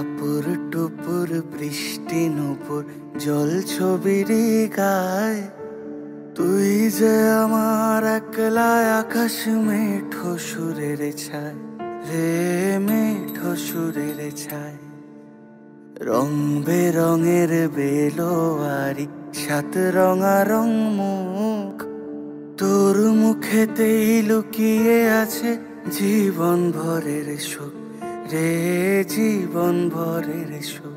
টাপুর টুপুর বৃষ্টি নুপুর জল ছবির গায়, তুই যে আমার একলা আকাশ মেঠো সুরের ছায় রে, মেঠো সুরের ছায়। রং বেরঙের বেলোয়ারি সাত রঙারং মুখ, তোর মুখেতেই লুকিয়ে আছে জীবন ভরের সুখ রে, জীবন ভরের সুখ।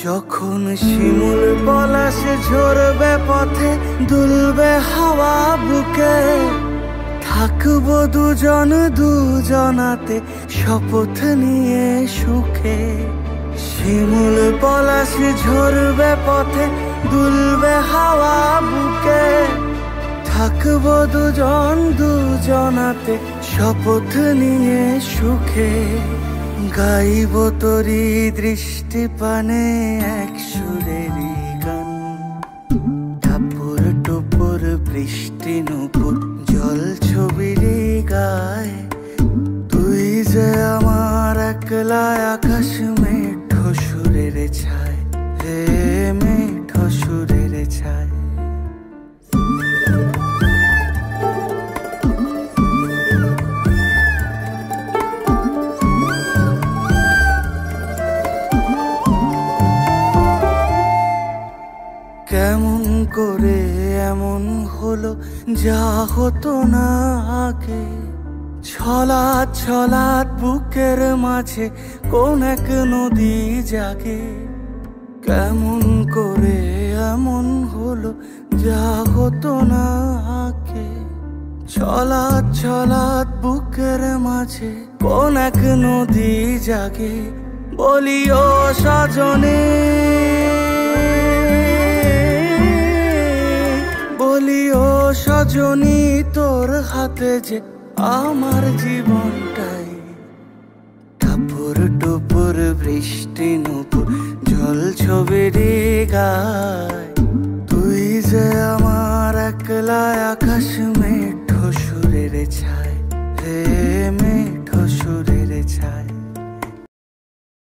যখন শিমুল পলাশ ঝরবে পথে, দুলবে হাওয়া বুকে, থাকবো দুজন দুজনাতে শপথ নিয়ে সুখে। শিমুল পলাশ ঝরবে পথে, দুলবে হাওয়া বুকে, থাকবো দুজন দুজনাতে শপথ নিয়ে সুখে। গাইব তোরি দৃষ্টি পানে এক সুরেরই গান, টাপুর টুপুর বৃষ্টি নুপুর জল ছবির গায়, তুই যে আমার একলা আকাশ মেঠো সুরের ছায় রে, মেঠো সুরের ছায়। কেমন করে এমন হলো যা হতো না আগে, ছলাৎ ছলাৎ বুকের মাঝে কোন এক নদী জাগে। কেমন করে এমন হলো যা হতো না আগে, ছলাৎ ছলাৎ বুকের মাঝে কোন এক নদী জাগে। বলি ও সজনে, বলি ও সজনী, তোর হাতে যে আমার জীবনটাই। টাপুর টুপুর বৃষ্টি নুপুর জল ছবির গায়, তুই যে আমার একলা আকাশ মেঠো সুরের ছায় রে।